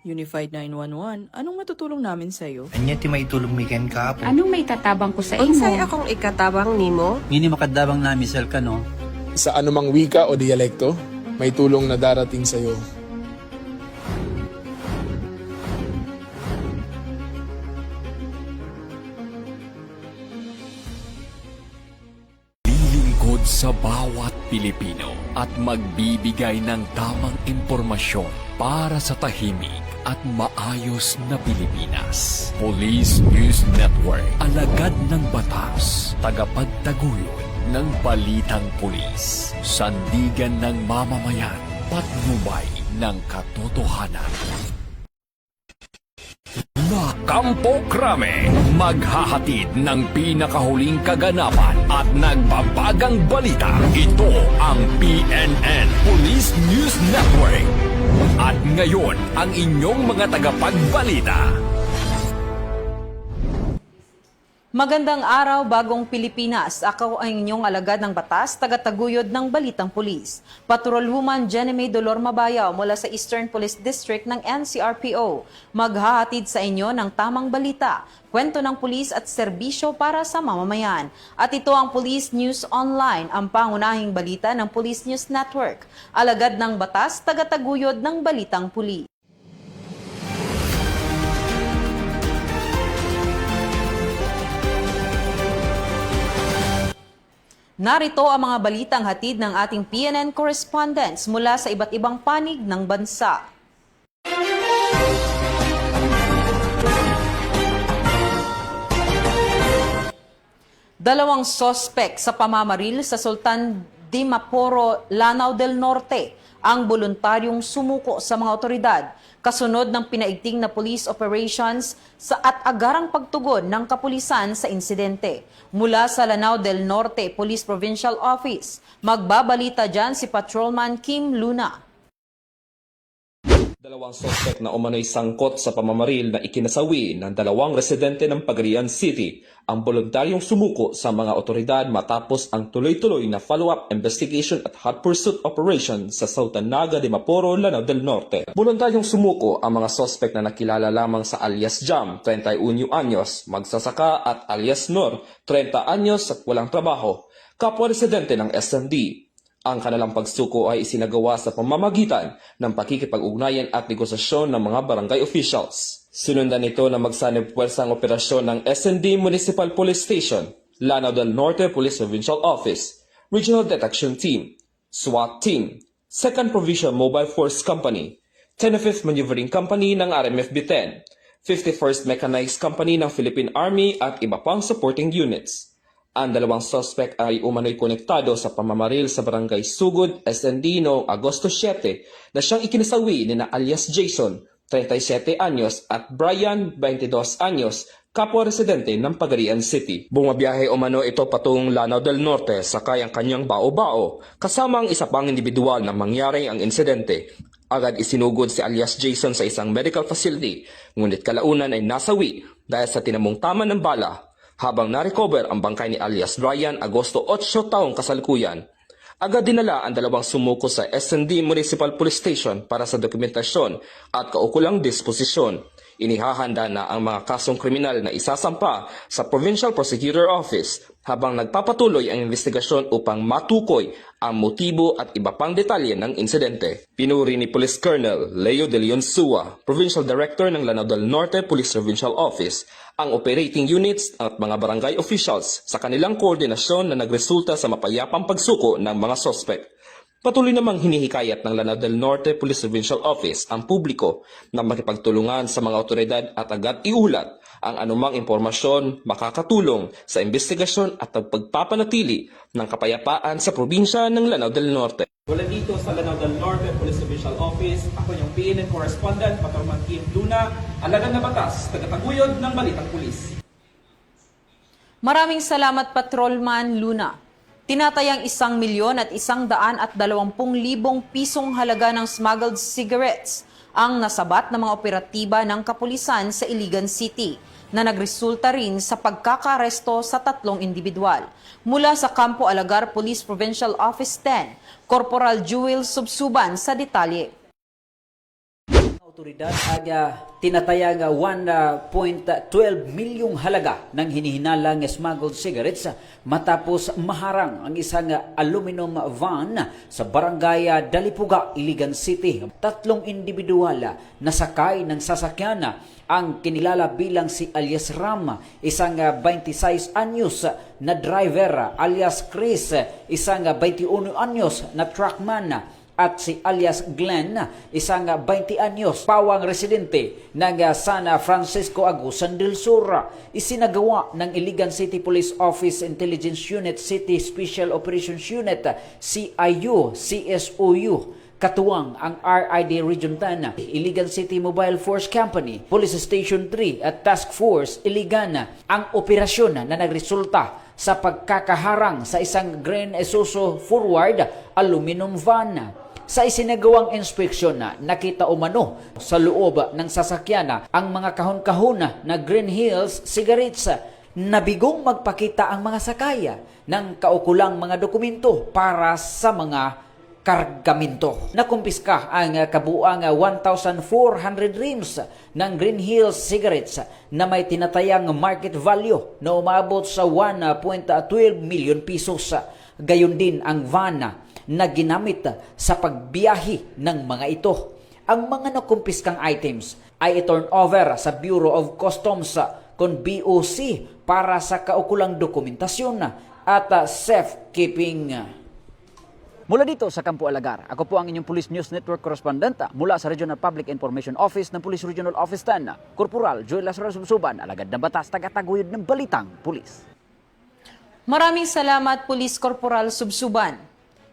Unified 911, anong matutulong namin sa'yo? Anya ti maitulong mi ken kahapon. Anong may tatabang ko sa imo? Unsay akong ikatabang nimo? Ngini makadabang na misal ka no. Sa anumang wika o dialekto, may tulong na darating sa iyo. Lilingkod sa bawat Pilipino at magbibigay ng tamang impormasyon para sa tahimik at maayos na Pilipinas. Police News Network, alagad ng batas, tagapagtaguyod ng balitang pulis, sandigan ng mamamayan, patnubay ng katotohanan. La Campo Crame, maghahatid ng pinakahuling kaganapan at nagbabagang balita. Ito ang PNN Police News Network. At ngayon, ang inyong mga tagapagbalita. Magandang araw, Bagong Pilipinas. Ako ang inyong alagad ng batas, tagataguyod ng Balitang Pulis. Patrolwoman Jenny May Dolor Mabayaw mula sa Eastern Police District ng NCRPO. Maghahatid sa inyo ng tamang balita, kwento ng pulis at serbisyo para sa mamamayan. At ito ang Police News Online, ang pangunahing balita ng Police News Network. Alagad ng batas, tagataguyod ng Balitang Pulis. Narito ang mga balitang hatid ng ating PNN correspondents mula sa iba't ibang panig ng bansa. Dalawang sospek sa pamamaril sa Sultan Dimaporo, Lanao del Norte ang voluntaryong sumuko sa mga otoridad kasunod ng pinaigting na police operations at agarang pagtugon ng kapulisan sa insidente. Mula sa Lanao del Norte Police Provincial Office, magbabalita dyan si Patrolman Kim Luna. Dalawang sospek na umano'y sangkot sa pamamaril na ikinasawi ng dalawang residente ng Pagadian City ang voluntaryong sumuko sa mga otoridad matapos ang tuloy-tuloy na follow-up investigation at hot pursuit operation sa Sultan Naga de Maporo, Lanao del Norte. Voluntaryong sumuko ang mga sospek na nakilala lamang sa alias Jam, 31 anyos, magsasaka at alias Nor, 30 anyos at walang trabaho, kapwa residente ng SMD. Ang kanilang pagsuko ay isinagawa sa pamamagitan ng pakikipag-ugnayan at negosasyon ng mga barangay officials. Sinundan nito na magsanib puwersang operasyon ng SND Municipal Police Station, Lanao del Norte Police Provincial Office, Regional Detection Team, SWAT Team, 2nd Provincial Mobile Force Company, 25th Maneuvering Company ng RMFB-10, 51st Mechanized Company ng Philippine Army at iba pang supporting units. Ang dalawang suspect ay umano'y konektado sa pamamaril sa Barangay Sugod, SND noong Agosto 7 na siyang ikinasawi ni na alias Jason, 37 anyos at Brian, 22 anyos, kapwa residente ng Pagadian City. Bumabiyahe umano ito patungong Lanao del Norte sakay ang kanyang bao-bao kasama ang isa pang individual na mangyari ang insidente. Agad isinugod si alias Jason sa isang medical facility, ngunit kalaunan ay nasawi dahil sa tinamong tama ng bala. Habang na-recover ang bangkay ni alias Brian Agosto 8 taong kasalukuyan, agad dinala ang dalawang sumuko sa SND Municipal Police Station para sa dokumentasyon at kaukulang disposisyon. Inihahanda na ang mga kasong kriminal na isasampa sa Provincial Prosecutor Office habang nagpapatuloy ang investigasyon upang matukoy ang motibo at iba pang detalye ng insidente. Pinuri ni Police Colonel Leo De Leon Sua, Provincial Director ng Lanao del Norte Police Provincial Office, ang operating units at mga barangay officials sa kanilang koordinasyon na nagresulta sa mapayapang pagsuko ng mga sospek. Patuloy namang hinihikayat ng Lanao del Norte Police Provincial Office ang publiko na makipagtulungan sa mga otoridad at agad iulat ang anumang impormasyon makakatulong sa investigasyon at pagpapanatili ng kapayapaan sa probinsya ng Lanao del Norte. Mula dito sa Lanao del Norte Police Provincial Office, ako yung PNN Correspondent, Patrolman Kim Luna, alagad na batas, tagataguyod ng Balitang Pulis. Maraming salamat, Patrolman Luna. Tinatayang 1,120,000 pisong halaga ng smuggled cigarettes ang nasabat ng mga operatiba ng kapulisan sa Iligan City na nagresulta rin sa pagkakaresto sa 3 individual. Mula sa Campo Alagar Police Provincial Office 10, Corporal Jewel Subsuban sa detalye. Otoridad aga tinatayag 1.12 milyong halaga ng hinihinalang smuggled cigarettes matapos maharang ang isang aluminum van sa barangay Dalipuga, Iligan City. 3 individual na sakay ng sasakyan ang kinilala bilang si alias Ram, isang 26 anyos na driver, alias Chris, isang 21 anyos na truckman, at si alias Glenn, isang 20 anyos pawang residente ng San Francisco Agusan del Sur. Isinagawa ng Iligan City Police Office Intelligence Unit City Special Operations Unit CIU CSOU katuwang ang RID Region 10, Iligan City Mobile Force Company, Police Station 3 at Task Force Iligan ang operasyon na nagresulta sa pagkakaharang sa isang Green Isuzu forward aluminum van. Sa isinagawang inspeksyon nakita umano sa loob ng sasakyan ang mga kahon-kahon na Green Hills cigarettes. Nabigong magpakita ang mga sakaya ng kaukulang mga dokumento para sa mga kargamento. Nakumpiska ang kabuang 1,400 reams ng Green Hills cigarettes na may tinatayang market value na umabot sa 1.12 million pesos. Gayon din ang van na ginamit sa pagbiyahe ng mga ito. Ang mga nakumpiskang items ay i-turn over sa Bureau of Customs kung BOC para sa kaukulang dokumentasyon at safekeeping. Mula dito sa Campo Alagar, ako po ang inyong Police News Network correspondent mula sa Regional Public Information Office ng Police Regional Office 10, Corporal Joel Lazaro Subsuban, alagad ng batas, tagataguyod ng Balitang Pulis. Maraming salamat, Police Corporal Subsuban.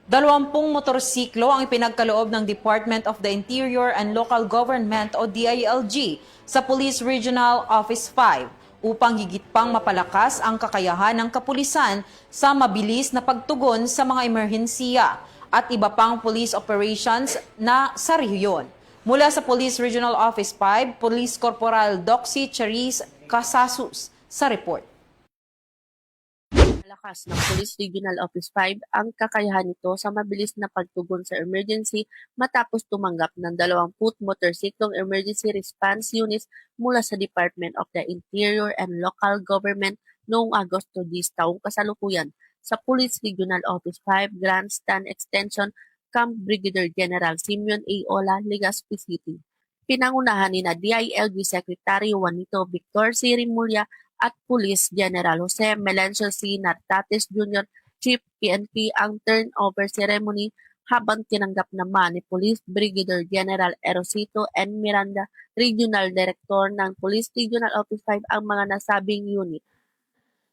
20 motorsiklo ang ipinagkaloob ng Department of the Interior and Local Government o DILG sa Police Regional Office 5 upang higit pang mapalakas ang kakayahan ng kapulisan sa mabilis na pagtugon sa mga emerhensiya at iba pang police operations na sa rehiyon. Mula sa Police Regional Office 5, Police Corporal Doxy Charis Casasus sa report. Lakas ng Police Regional Office 5 ang kakayahan nito sa mabilis na pagtugon sa emergency matapos tumanggap ng 20 motorsiklong emergency response units mula sa Department of the Interior and Local Government noong Agosto 10 taong kasalukuyan sa Police Regional Office 5 Grandstand Extension Camp Brigadier General Simeon A. Ola, Legazpi City. Pinangunahan ni DILG Secretary Juanito Victor C. Rimulya at Police General Jose Melencio C. Nartates Jr., Chief PNP ang turnover ceremony habang tinanggap naman ni Police Brigadier General Erosito N. Miranda, Regional Director ng Police Regional Office 5 ang mga nasabing unit.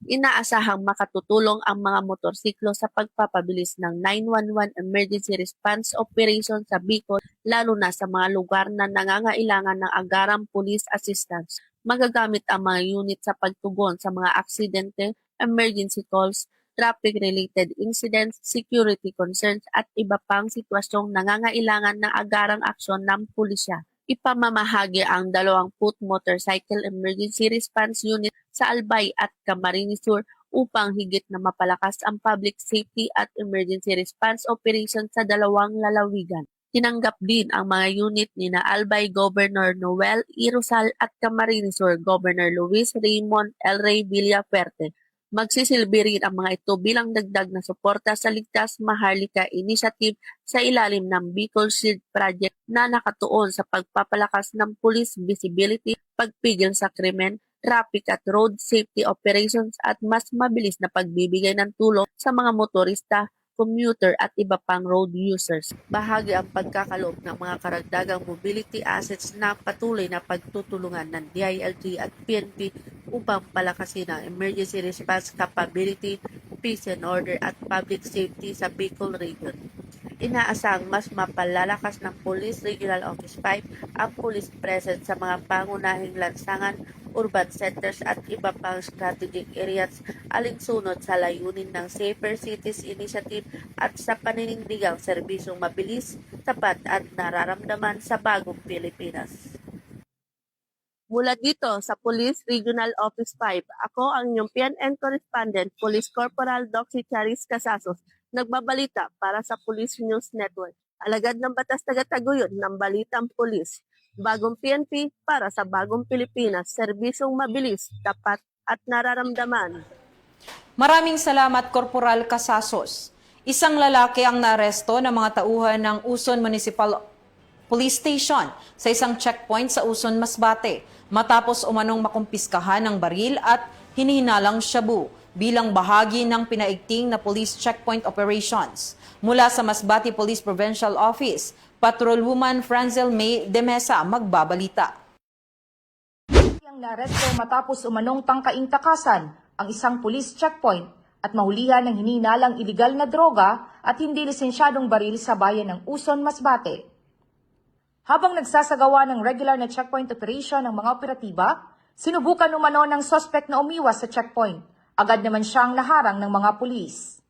Inaasahang makatutulong ang mga motorsiklo sa pagpapabilis ng 911 emergency response operation sa Bicol lalo na sa mga lugar na nangangailangan ng agarang police assistance. Magagamit ang mga unit sa pagtugon sa mga aksidente, emergency calls, traffic-related incidents, security concerns at iba pang sitwasyong nangangailangan ng agarang aksyon ng pulisya. Ipamamahagi ang 20 motorcycle emergency response unit sa Albay at Camarines Sur upang higit na mapalakas ang public safety at emergency response operation sa dalawang lalawigan. Tinanggap din ang mga unit ni na Albay Governor Noel Irusal at Camarines Sur Governor Luis Raymond L. Rey Villafuerte. Magsisilbi rin ang mga ito bilang dagdag na suporta sa Ligtas Maharlika Initiative sa ilalim ng Bicol Shield Project na nakatuon sa pagpapalakas ng police visibility, pagpigil sa krimen, traffic at road safety operations at mas mabilis na pagbibigay ng tulong sa mga motorista, commuter at iba pang road users. Bahagi ang pagkakaloob ng mga karagdagang mobility assets na patuloy na pagtutulungan ng DILG at PNP upang palakasin ang emergency response capability, peace and order at public safety sa Bicol Region. Inaasang mas mapalalakas ng Police Regional Office 5 ang police presence sa mga pangunahing lansangan, urban centers at iba pang strategic areas alinsunod sa layunin ng Safer Cities Initiative at sa paninindigang serbisyong mabilis, tapat at nararamdaman sa bagong Pilipinas. Mula dito sa Police Regional Office 5, ako ang inyong PNN Correspondent, Police Corporal Doxy Charis Casasos, nagbabalita para sa Police News Network. Alagad ng batas tagataguyod ng Balitang Pulis. Bagong PNP para sa bagong Pilipinas, serbisyong mabilis, tapat at nararamdaman. Maraming salamat, Korporal Casasos. Isang lalaki ang naaresto ng mga tauhan ng Uson Municipal Police Station sa isang checkpoint sa Uson, Masbate matapos umanong makumpiskahan ng baril at hinihinalang shabu bilang bahagi ng pinaigting na police checkpoint operations. Mula sa Masbate Police Provincial Office, Patrolwoman Franzel May de Mesa magbabalita. Ang naresto matapos umanong tangkaing takasan ang isang police checkpoint at mahulihan ng hinihinalang iligal na droga at hindi lisensyadong baril sa bayan ng Uson, Masbate. Habang nagsasagawa ng regular na checkpoint operation ng mga operatiba, sinubukan umano ng suspect na umiwas sa checkpoint. Agad naman siyang naharang ng mga pulis.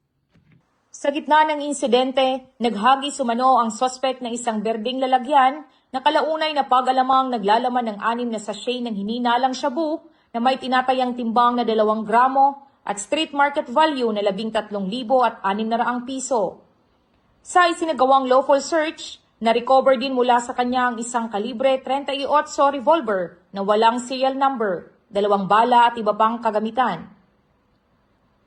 Sa gitna ng insidente, naghagis umano ang suspect ng isang berdeng lalagyan na kalaunay na pag-alamang naglalaman ng 6 na sachet ng hininalang shabu na may tinatayang timbang na 2 gramo at street market value na 13,600 piso. Sa isinagawang lawful search, na-recover din mula sa kanya ang isang kalibre 38 revolver na walang serial number, 2 bala at iba pang kagamitan.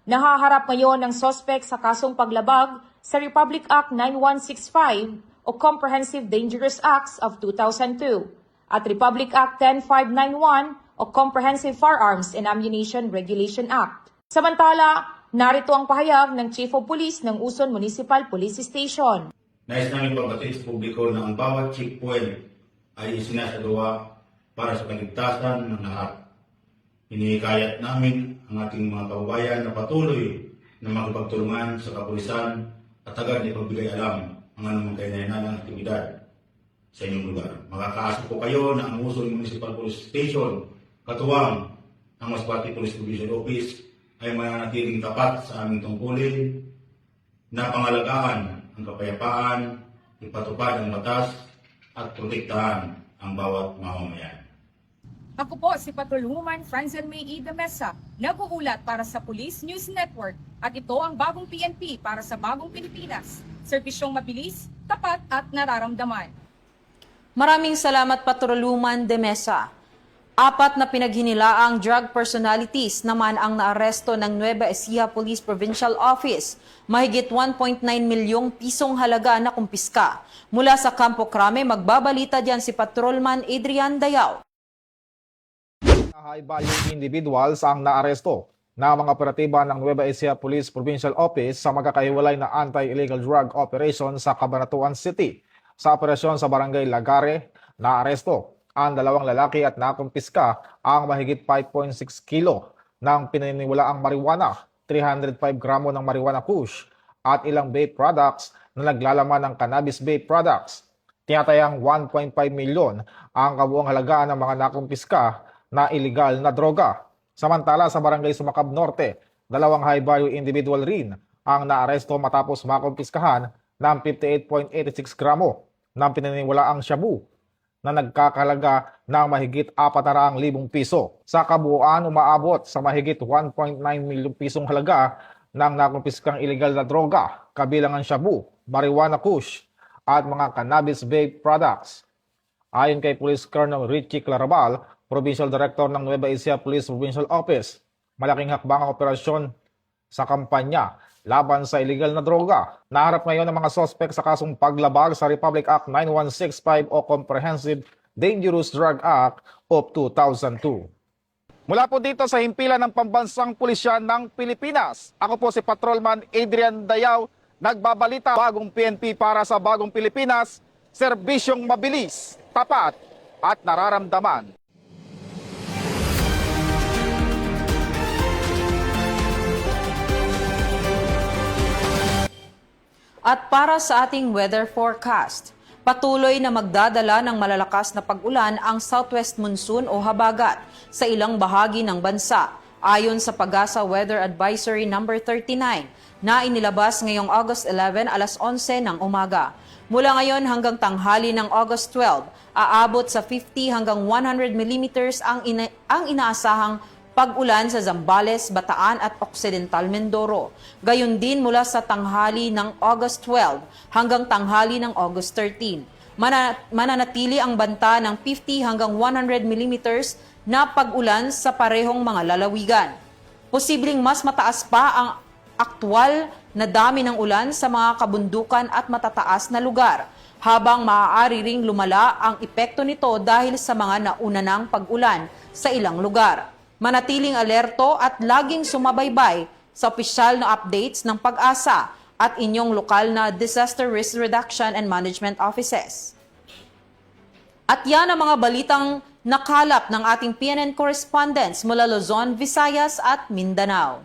Nahaharap ngayon ng suspect sa kasong paglabag sa Republic Act 9165 o Comprehensive Dangerous Acts of 2002 at Republic Act 10591 o Comprehensive Firearms and Ammunition Regulation Act. Samantala, narito ang pahayag ng Chief of Police ng Uson Municipal Police Station. Nais namin pagbatid sa publiko na ang bawat checkpoint ay isinasagawa para sa kaligtasan ng lahat. Hinihikayat namin ang ating mga kababayan na patuloy na makipagtulungan sa kapulisan at agad ipagbigay alam ang anumang kahinahinalang aktibidad sa inyong lugar. Makakaasa po kayo na ang Uson Municipal Police Station, katuwang ang Masbate Police Provincial Office, ay mananatiling tapat sa aming tungkulin na pangalagaan ang kapayapaan, ipatupad ang batas at protektahan ang bawat mamamayan. Ako po si Patrolwoman Franzel May de Mesa, nag-uulat para sa Police News Network at ito ang bagong PNP para sa bagong Pilipinas. Serbisyong mabilis, tapat at nararamdaman. Maraming salamat, Patrolwoman de Mesa. 4 na pinaghinilaang drug personalities naman ang naaresto ng Nueva Ecija Police Provincial Office. Mahigit 1.9 milyong pisong halaga na kumpiska. Mula sa Campo Crame, magbabalita diyan si Patrolman Adrian Dayaw. High-value individuals ang naaresto na mga operatiba ng Nueva Ecija Police Provincial Office sa magkakahiwalay na anti-illegal drug operation sa Cabanatuan City. Sa operasyon sa Barangay Lagare, naaresto ang 2 lalaki at nakumpiska ang mahigit 5.6 kilo ng pinaniniwalaang marijuana, 305 gramo ng marijuana kush at ilang vape products na naglalaman ng cannabis vape products. Tinatayang 1.5 milyon ang kabuuang halaga ng mga nakumpiska na illegal na droga. Samantala sa Barangay Sumakab Norte, 2 high-value individual rin ang naaresto matapos makumpiskahan ng 58.86 gramo ng pinaniniwalaang shabu na nagkakalaga ng mahigit 400,000 piso. Sa kabuuan, umaabot sa mahigit 1.9 milyong pisong halaga ng nakumpiskang illegal na droga, kabilang ang shabu, marijuana kush at mga cannabis vape products. Ayon kay Police Colonel Richie Clarabal, Provincial Director ng Nueva Ecija Police Provincial Office, malaking hakbang ang operasyon sa kampanya laban sa illegal na droga. Naharap ngayon ang mga sospek sa kasong paglabag sa Republic Act 9165 o Comprehensive Dangerous Drug Act of 2002. Mula po dito sa himpilan ng Pambansang Pulisya ng Pilipinas, ako po si Patrolman Adrian Dayaw, nagbabalita bagong PNP para sa bagong Pilipinas, serbisyong mabilis, tapat at nararamdaman. At para sa ating weather forecast, patuloy na magdadala ng malalakas na pag-ulan ang southwest monsoon o habagat sa ilang bahagi ng bansa. Ayon sa Pag-asa Weather Advisory No. 39 na inilabas ngayong August 11 alas 11 ng umaga. Mula ngayon hanggang tanghali ng August 12, aabot sa 50 hanggang 100 millimeters ang inaasahang pag-ulan sa Zambales, Bataan at Occidental Mindoro. Gayon din mula sa tanghali ng August 12 hanggang tanghali ng August 13. Mananatili ang banta ng 50 hanggang 100 millimeters na pag-ulan sa parehong mga lalawigan. Posibleng mas mataas pa ang aktwal na dami ng ulan sa mga kabundukan at matataas na lugar, habang maaari ring lumala ang epekto nito dahil sa mga nauna ng pag-ulan sa ilang lugar. Manatiling alerto at laging sumabaybay sa opisyal na updates ng Pag-asa at inyong lokal na Disaster Risk Reduction and Management Offices. At yan ang mga balitang nakalap ng ating PNN correspondents mula Luzon, Visayas at Mindanao.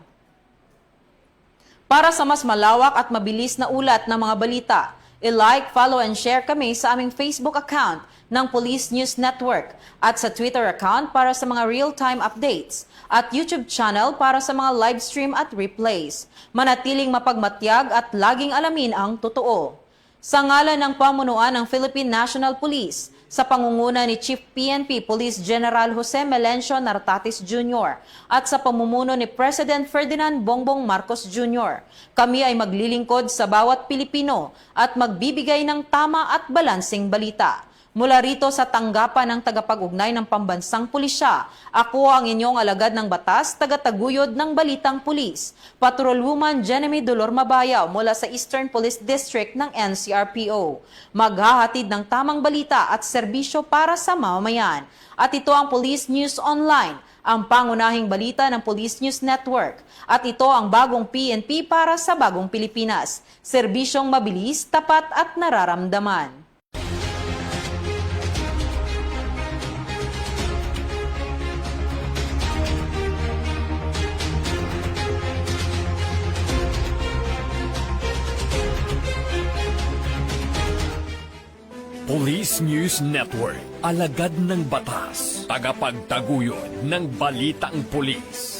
Para sa mas malawak at mabilis na ulat ng mga balita, i-like, follow and share kami sa aming Facebook account ng Police News Network at sa Twitter account para sa mga real-time updates at YouTube channel para sa mga live stream at replays. Manatiling mapagmatyag at laging alamin ang totoo. Sa ngalan ng pamunuan ng Philippine National Police, sa pangunguna ni Chief PNP Police General Jose Melencio Nartatis Jr. at sa pamumuno ni President Ferdinand Bongbong Marcos Jr., kami ay maglilingkod sa bawat Pilipino at magbibigay ng tama at balansing balita. Mula rito sa tanggapan ng tagapag-ugnay ng Pambansang Pulisya, ako ang inyong alagad ng batas, tagataguyod ng Balitang Pulis, Patrolwoman Jenemy Dolor Mabayaw mula sa Eastern Police District ng NCRPO. Maghahatid ng tamang balita at serbisyo para sa mamamayan. At ito ang Police News Online, ang pangunahing balita ng Police News Network. At ito ang bagong PNP para sa bagong Pilipinas. Serbisyong mabilis, tapat at nararamdaman. Police News Network, alagad ng batas, tagapagtaguyod ng balitang pulis.